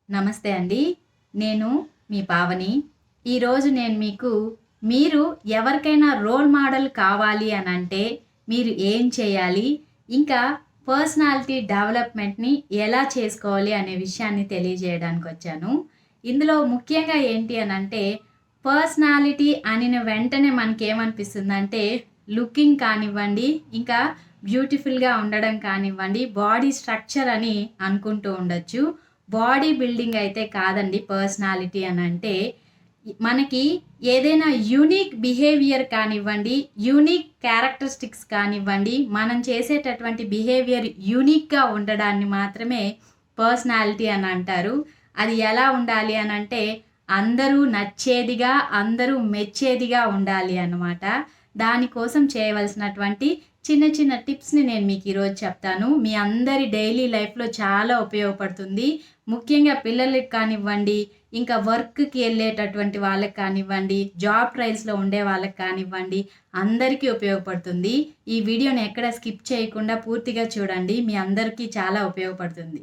నమస్తే అండి. నేను మీ పావని. ఈరోజు నేను మీకు మీరు ఎవరికైనా రోల్ మోడల్ కావాలి అనంటే మీరు ఏం చేయాలి? ఇంకా పర్సనాలిటీ డెవలప్‌మెంట్‌ని ఎలా చేసుకోవాలి అనే విషయాన్ని తెలియజేయడానికొచ్చాను. ఇందులో ముఖ్యంగా ఏంటి అనంటే పర్సనాలిటీ అనిన వెంటనే మనకేమనిపిస్తుందంటే లుకింగ్ కానివ్వండి, ఇంకా బ్యూటిఫుల్‌గా ఉండడం కానివ్వండి, బాడీ స్ట్రక్చర్ అని అనుకుంటూ ఉండొచ్చు. బాడీ బిల్డింగ్ అయితే కాదండి పర్సనాలిటీ అనంటే. మనకి ఏదైనా యూనిక్ బిహేవియర్ కానివ్వండి, యూనిక్ క్యారెక్టరిస్టిక్స్ కానివ్వండి, మనం చేసేటటువంటి బిహేవియర్ యూనిక్‌గా ఉండడాన్ని మాత్రమే పర్సనాలిటీ అని అంటారు. అది ఎలా ఉండాలి అనంటే, అందరూ నచ్చేదిగా, అందరూ మెచ్చేదిగా ఉండాలి అన్నమాట. దానికోసం చేయవలసినటువంటి చిన్న చిన్న టిప్స్‌ని నేను మీకు ఈరోజు చెప్తాను. మీ అందరి డైలీ లైఫ్‌లో చాలా ఉపయోగపడుతుంది. ముఖ్యంగా పిల్లలకి కానివ్వండి, ఇంకా వర్క్‌కి ఎళ్ళేటటువంటి వాళ్ళకి కానివ్వండి, జాబ్ ట్రయల్స్‌లో ఉండే వాళ్ళకి కానివ్వండి, అందరికీ ఉపయోగపడుతుంది. ఈ వీడియోని ఎక్కడ స్కిప్ చేయకుండా పూర్తిగా చూడండి. మీ అందరికీ చాలా ఉపయోగపడుతుంది.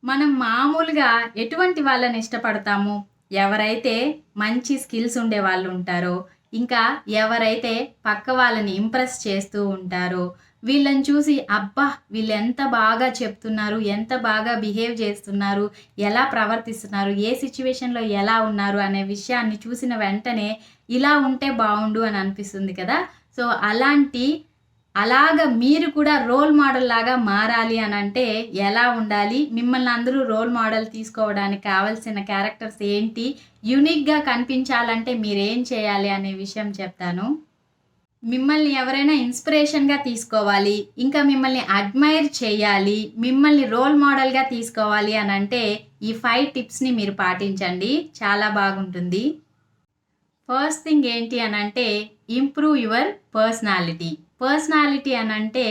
మనం మామూలుగా ఎటువంటి వాళ్ళని ఇష్టపడతాము? ఎవరైతే మంచి స్కిల్స్ ఉండే వాళ్ళు ఉంటారో, ఇంకా ఎవరైతే పక్క వాళ్ళని ఇంప్రెస్ చేస్తూ ఉంటారో, వీళ్ళని చూసి అబ్బా! వీళ్ళెంత బాగా చెప్తున్నారు, ఎంత బాగా బిహేవ్ చేస్తున్నారు, ఎలా ప్రవర్తిస్తున్నారు, ఏ సిట్యుయేషన్‌లో ఎలా ఉన్నారు అనే విషయాన్ని చూసిన వెంటనే ఇలా ఉంటే బావుండు అని అనిపిస్తుంది కదా! సో, అలాగా మీరు కూడా రోల్ మోడల్ లాగా మారాలి అనంటే ఎలా ఉండాలి? మిమ్మల్ని అందరూ రోల్ మోడల్ తీసుకోవడానికి కావాల్సిన క్యారెక్టర్స్ ఏంటి? యూనిక్‌గా కనిపించాలంటే మీరేం చేయాలి అనే విషయం చెప్తాను. మిమ్మల్ని ఎవరైనా ఇన్‌స్పిరేషన్‌గా తీసుకోవాలి, ఇంకా మిమ్మల్ని అడ్మైర్ చేయాలి, మిమ్మల్ని రోల్ మోడల్‌గా తీసుకోవాలి అనంటే ఈ 5 టిప్స్‌ని మీరు పాటించండి. చాలా బాగుంటుంది. ఫస్ట్ థింగ్ ఏంటి అనంటే ఇంప్రూవ్ యువర్ పర్సనాలిటీ. పర్సనాలిటీ అనంటే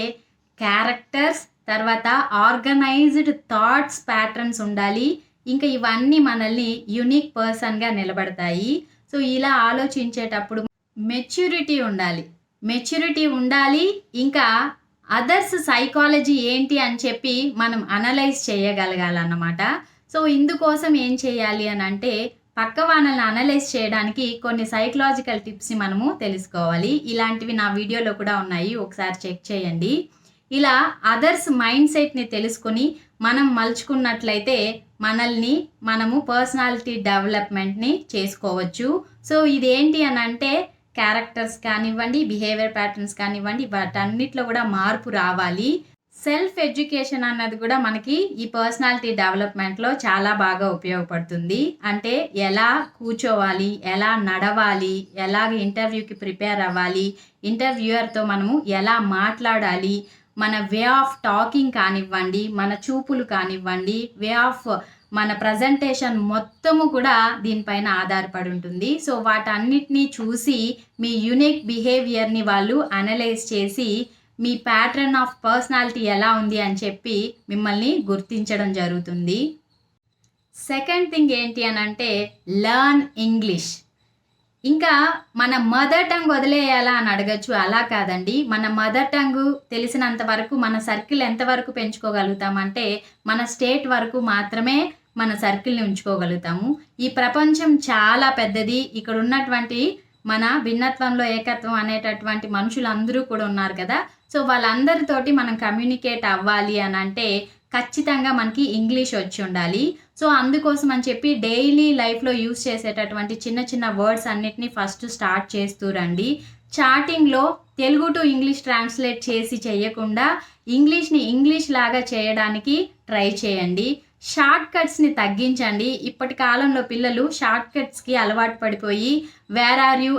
క్యారెక్టర్స్, తర్వాత ఆర్గనైజ్డ్ థాట్స్ ప్యాటర్న్స్ ఉండాలి. ఇంకా ఇవన్నీ మనల్ని యూనిక్ పర్సన్‌గా నిలబడతాయి. సో, ఇలా ఆలోచించేటప్పుడు మెచ్యూరిటీ ఉండాలి. మెచ్యూరిటీ ఉండాలి. ఇంకా అదర్స్ సైకాలజీ ఏంటి అని చెప్పి మనం అనలైజ్ చేయగలగాలన్నమాట. సో, ఇందుకోసం ఏం చేయాలి అనంటే పక్క వాళ్ళని అనలైజ్ చేయడానికి కొన్ని సైకలాజికల్ టిప్స్‌ని మనము తెలుసుకోవాలి. ఇలాంటివి నా వీడియోలో కూడా ఉన్నాయి. ఒకసారి చెక్ చేయండి. ఇలా అదర్స్ మైండ్ సెట్‌ని తెలుసుకొని మనం మలుచుకున్నట్లయితే మనల్ని మనము పర్సనాలిటీ డెవలప్‌మెంట్‌ని చేసుకోవచ్చు. సో, ఇదేంటి అనంటే క్యారెక్టర్స్ కానివ్వండి, బిహేవియర్ ప్యాటర్న్స్ కానివ్వండి, వాటన్నిటిలో కూడా మార్పు రావాలి. సెల్ఫ్ ఎడ్యుకేషన్ అన్నది కూడా మనకి ఈ పర్సనాలిటీ డెవలప్‌మెంట్‌లో చాలా బాగా ఉపయోగపడుతుంది. అంటే ఎలా కూర్చోవాలి, ఎలా నడవాలి, ఎలాగ ఇంటర్వ్యూకి ప్రిపేర్ అవ్వాలి, ఇంటర్వ్యూయర్‌తో మనము ఎలా మాట్లాడాలి, మన వే ఆఫ్ టాకింగ్ కానివ్వండి, మన చూపులు కానివ్వండి, వే ఆఫ్ మన ప్రజెంటేషన్ మొత్తము కూడా దీనిపైన ఆధారపడి ఉంటుంది. సో, వాటన్నిటిని చూసి మీ యూనిక్ బిహేవియర్‌ని వాళ్ళు అనలైజ్ చేసి మీ ప్యాటర్న్ ఆఫ్ పర్సనాలిటీ ఎలా ఉంది అని చెప్పి మిమ్మల్ని గుర్తించడం జరుగుతుంది. సెకండ్ థింగ్ ఏంటి అనంటే లెర్న్ ఇంగ్లీష్. ఇంకా మన మదర్ టంగ్ వదిలేయాలా అని అడగొచ్చు. అలా కాదండి. మన మదర్ టంగు తెలిసినంత వరకు మన సర్కిల్ ఎంతవరకు పెంచుకోగలుగుతామంటే మన స్టేట్ వరకు మాత్రమే మన సర్కిల్‌ని ఉంచుకోగలుగుతాము. ఈ ప్రపంచం చాలా పెద్దది. ఇక్కడ ఉన్నటువంటి మన భిన్నత్వంలో ఏకత్వం అనేటటువంటి మనుషులందరూ కూడా ఉన్నారు కదా! సో, వాళ్ళందరితోటి మనం కమ్యూనికేట్ అవ్వాలి అనంటే ఖచ్చితంగా మనకి ఇంగ్లీష్ వచ్చుండాలి. సో, అందుకోసం అని చెప్పి డైలీ లైఫ్‌లో యూజ్ చేసేటటువంటి చిన్న చిన్న వర్డ్స్ అన్నిటిని ఫస్ట్ స్టార్ట్ చేస్తూ రండి. చాటింగ్‌లో తెలుగు టు ఇంగ్లీష్ ట్రాన్స్‌లేట్ చేసి చేయకుండా ఇంగ్లీష్‌ని ఇంగ్లీష్ లాగా చేయడానికి ట్రై చేయండి. షార్ట్ కట్స్‌ని తగ్గించండి. ఇప్పటి కాలంలో పిల్లలు షార్ట్ కట్స్‌కి అలవాటు పడిపోయి వేర్ ఆర్ యూ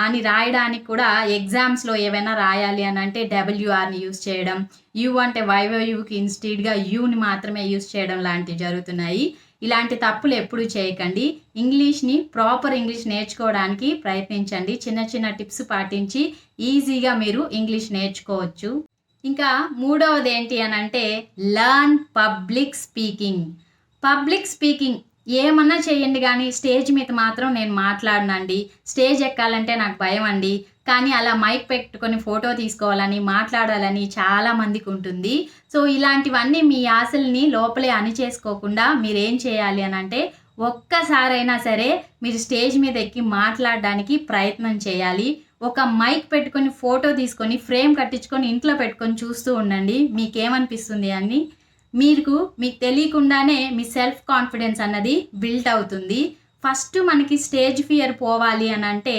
అని రాయడానికి కూడా ఎగ్జామ్స్‌లో ఏవైనా రాయాలి అనంటే డబ్ల్యూఆర్‌ని యూజ్ చేయడం, యూ అంటే వైవయూకి ఇన్‌స్టెడ్‌గా యూని మాత్రమే యూజ్ చేయడం లాంటివి జరుగుతున్నాయి. ఇలాంటి తప్పులు ఎప్పుడూ చేయకండి. ఇంగ్లీష్‌ని ప్రాపర్ ఇంగ్లీష్ నేర్చుకోవడానికి ప్రయత్నించండి. చిన్న చిన్న టిప్స్ పాటించి ఈజీగా మీరు ఇంగ్లీష్ నేర్చుకోవచ్చు. ఇంకా మూడవది ఏంటి అనంటే learn public speaking. Public speaking ఏమన్నా చేయండి గానీ స్టేజ్ మీద మాత్రం నేను మాట్లాడనండి. స్టేజ్ ఎక్కాలంటే నాకు భయమండి. కానీ అలా మైక్ పెట్టుకొని ఫోటో తీసుకోవాలని, మాట్లాడాలని చాలా మందికుంటుంది. సో, ఇలాంటివన్నీ మీ ఆశల్ని లోపలే అణిచేసుకోకుండా మీరేం చేయాలి అనంటే, ఒక్కసారైనా సరే మీరు స్టేజ్ మీద ఎక్కి మాట్లాడడానికి ప్రయత్నం చేయాలి. ఒక మైక్ పెట్టుకొని, ఫోటో తీసుకొని, ఫ్రేమ్ కట్టించుకొని ఇంట్లో పెట్టుకొని చూస్తూ ఉండండి. మీకేమనిపిస్తుంది అని మీకు తెలియకుండానే మీ సెల్ఫ్ కాన్ఫిడెన్స్ అన్నది బిల్డ్ అవుతుంది. ఫస్ట్ మనకి స్టేజ్ ఫియర్ పోవాలి అనంటే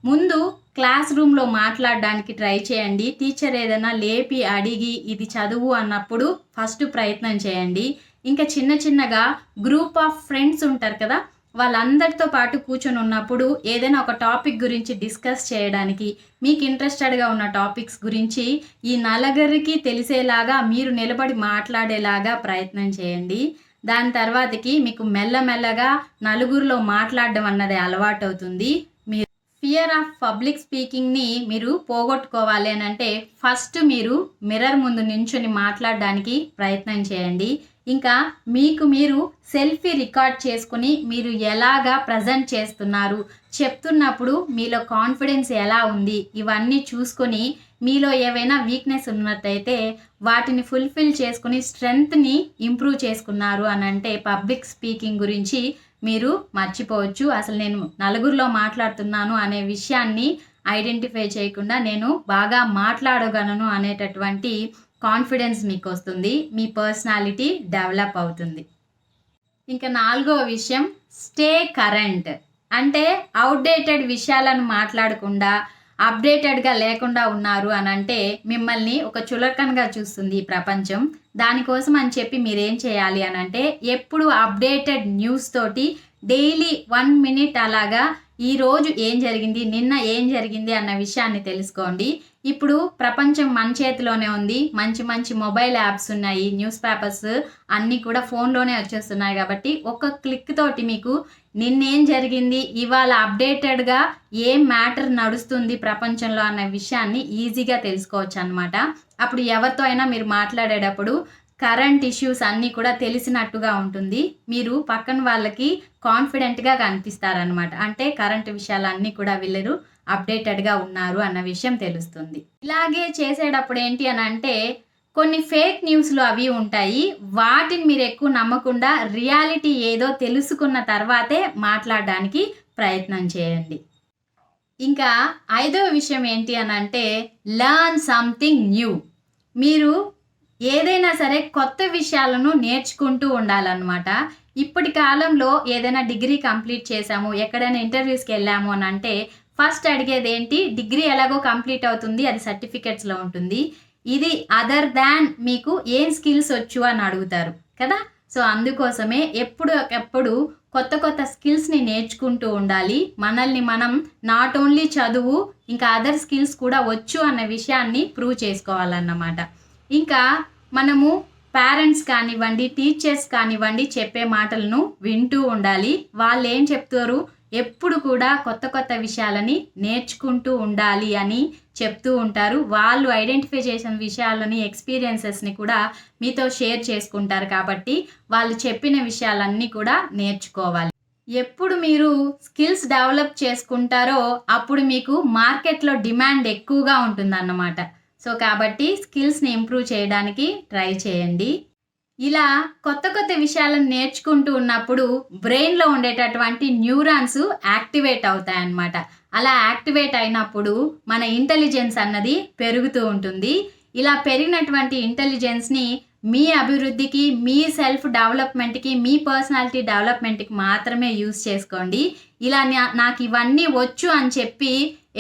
ముందు క్లాస్ రూమ్‌లో మాట్లాడడానికి ట్రై చేయండి. టీచర్ ఏదైనా లేపి అడిగి ఇది చదువు అన్నప్పుడు ఫస్ట్ ప్రయత్నం చేయండి. ఇంకా చిన్న చిన్నగా గ్రూప్ ఆఫ్ ఫ్రెండ్స్ ఉంటారు కదా! వాళ్ళందరితో పాటు కూర్చొని ఉన్నప్పుడు ఏదైనా ఒక టాపిక్ గురించి డిస్కస్ చేయడానికి, మీకు ఇంట్రెస్టెడ్‌గా ఉన్న టాపిక్స్ గురించి ఈ నలుగురికి తెలిసేలాగా మీరు నిలబడి మాట్లాడేలాగా ప్రయత్నం చేయండి. దాని తర్వాతకి మీకు మెల్లమెల్లగా నలుగురిలో మాట్లాడడం అన్నది అలవాటవుతుంది. మీరు ఫియర్ ఆఫ్ పబ్లిక్ స్పీకింగ్‌ని మీరు పోగొట్టుకోవాలి అనంటే ఫస్ట్ మీరు మిర్రర్ ముందు నించొని మాట్లాడడానికి ప్రయత్నం చేయండి. ఇంకా మీకు మీరు సెల్ఫీ రికార్డ్ చేసుకొని మీరు ఎలాగా ప్రజెంట్ చేస్తున్నారు, చెప్తున్నప్పుడు మీలో కాన్ఫిడెన్స్ ఎలా ఉంది, ఇవన్నీ చూసుకొని మీలో ఏవైనా వీక్‌నెస్ ఉన్నట్టయితే వాటిని ఫుల్‌ఫిల్ చేసుకొని స్ట్రెంగ్త్‌ని ఇంప్రూవ్ చేసుకున్నారు అనంటే పబ్లిక్ స్పీకింగ్ గురించి మీరు మర్చిపోవచ్చు. అసలు నేను నలుగురిలో మాట్లాడుతున్నాను అనే విషయాన్ని ఐడెంటిఫై చేయకుండా నేను బాగా మాట్లాడగలను అనేటటువంటి కాన్ఫిడెన్స్ మీకొస్తుంది. మీ పర్సనాలిటీ డెవలప్ అవుతుంది. ఇంకా నాలుగవ విషయం స్టే కరెంట్. అంటే ఔట్‌డేటెడ్ విషయాలను మాట్లాడకుండా, అప్‌డేటెడ్‌గా లేకుండా ఉన్నారు అనంటే మిమ్మల్ని ఒక చులకనగా చూస్తుంది ఈ ప్రపంచం. దానికోసం అని చెప్పి మీరేం చేయాలి అనంటే ఎప్పుడు అప్‌డేటెడ్ న్యూస్ తోటి డైలీ 1 మినిట్ అలాగా ఈరోజు ఏం జరిగింది, నిన్న ఏం జరిగింది అన్న విషయాన్ని తెలుసుకోండి. ఇప్పుడు ప్రపంచం మన చేతిలోనే ఉంది. మంచి మంచి మొబైల్ యాప్స్ ఉన్నాయి. న్యూస్ పేపర్స్ అన్నీ కూడా ఫోన్‌లోనే వచ్చేస్తున్నాయి కాబట్టి ఒక్క క్లిక్ తోటి మీకు నిన్నేం జరిగింది, ఇవాళ అప్‌డేటెడ్‌గా ఏం మ్యాటర్ నడుస్తుంది ప్రపంచంలో అన్న విషయాన్ని ఈజీగా తెలుసుకోవచ్చనమాట. అప్పుడు ఎవరితో అయినా మీరు మాట్లాడేటప్పుడు కరెంట్ ఇష్యూస్ అన్నీ కూడా తెలిసినట్టుగా ఉంటుంది. మీరు పక్కన వాళ్ళకి కాన్ఫిడెంట్‌గా కనిపిస్తారనమాట. అంటే కరెంట్ విషయాలన్నీ కూడా వీళ్ళు అప్‌డేటెడ్‌గా ఉన్నారు అన్న విషయం తెలుస్తుంది. ఇలాగే చేసేటప్పుడు ఏంటి అనంటే కొన్ని ఫేక్ న్యూస్‌లు అవి ఉంటాయి. వాటిని మీరు ఎక్కువ నమ్మకుండా రియాలిటీ ఏదో తెలుసుకున్న తర్వాతే మాట్లాడడానికి ప్రయత్నం చేయండి. ఇంకా ఐదవ విషయం ఏంటి అనంటే లెర్న్ సంథింగ్ న్యూ. మీరు ఏదైనా సరే కొత్త విషయాలను నేర్చుకుంటూ ఉండాలన్నమాట. ఇప్పటి కాలంలో ఏదైనా డిగ్రీ కంప్లీట్ చేశాము, ఎక్కడైనా ఇంటర్వ్యూస్‌కెళ్ళాము అనంటే ఫస్ట్ అడిగేదేంటి, డిగ్రీ ఎలాగో కంప్లీట్ అవుతుంది. అది సర్టిఫికేట్స్‌లో ఉంటుంది. ఇది అదర్ దాన్ మీకు ఏం స్కిల్స్ వచ్చు అని అడుగుతారు కదా! సో, అందుకోసమే ఎప్పటికప్పుడు కొత్త కొత్త స్కిల్స్‌ని నేర్చుకుంటూ ఉండాలి. మనల్ని మనం నాట్ ఓన్లీ చదువు ఇంకా అదర్ స్కిల్స్ కూడా వచ్చు అన్న విషయాన్ని ప్రూవ్ చేసుకోవాలన్నమాట. ఇంకా మనము పేరెంట్స్ కానివ్వండి, టీచర్స్ కానివ్వండి చెప్పే మాటలను వింటూ ఉండాలి. వాళ్ళేం చెప్తారు, ఎప్పుడు కూడా కొత్త కొత్త విషయాలని నేర్చుకుంటూ ఉండాలి అని చెప్తూ ఉంటారు. వాళ్ళు ఐడెంటిఫై చేసిన విషయాలని, ఎక్స్‌పీరియన్సెస్‌ని కూడా మీతో షేర్ చేసుకుంటారు కాబట్టి వాళ్ళు చెప్పిన విషయాలన్నీ కూడా నేర్చుకోవాలి. ఎప్పుడు మీరు స్కిల్స్ డెవలప్ చేసుకుంటారో అప్పుడు మీకు మార్కెట్‌లో డిమాండ్ ఎక్కువగా ఉంటుందన్నమాట. సో, కాబట్టి స్కిల్స్‌ని ఇంప్రూవ్ చేయడానికి ట్రై చేయండి. ఇలా కొత్త కొత్త విషయాలను నేర్చుకుంటూ ఉన్నప్పుడు బ్రెయిన్‌లో ఉండేటటువంటి న్యూరాన్స్ యాక్టివేట్ అవుతాయన్నమాట. అలా యాక్టివేట్ అయినప్పుడు మన ఇంటెలిజెన్స్ అన్నది పెరుగుతూ ఉంటుంది. ఇలా పెరిగినటువంటి ఇంటెలిజెన్స్‌ని మీ అభివృద్ధికి, మీ సెల్ఫ్ డెవలప్‌మెంట్‌కి, మీ పర్సనాలిటీ డెవలప్‌మెంట్‌కి మాత్రమే యూజ్ చేసుకోండి. ఇలా నాకు ఇవన్నీ వచ్చు అని చెప్పి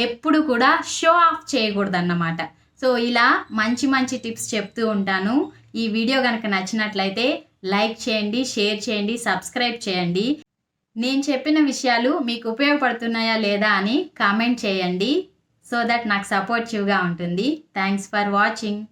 ఎప్పుడు కూడా షో ఆఫ్ చేయకూడదన్నమాట. సో, ఇలా మంచి మంచి టిప్స్ చెప్తూ ఉంటాను. ఈ వీడియో గనుక నచ్చినట్లయితే లైక్ చేయండి, షేర్ చేయండి, సబ్స్క్రైబ్ చేయండి. నేను చెప్పిన విషయాలు మీకు ఉపయోగపడుతున్నాయా లేదా అని కామెంట్ చేయండి. సో దట్ నాకు సపోర్టివ్‌గా ఉంటుంది. Thanks for watching.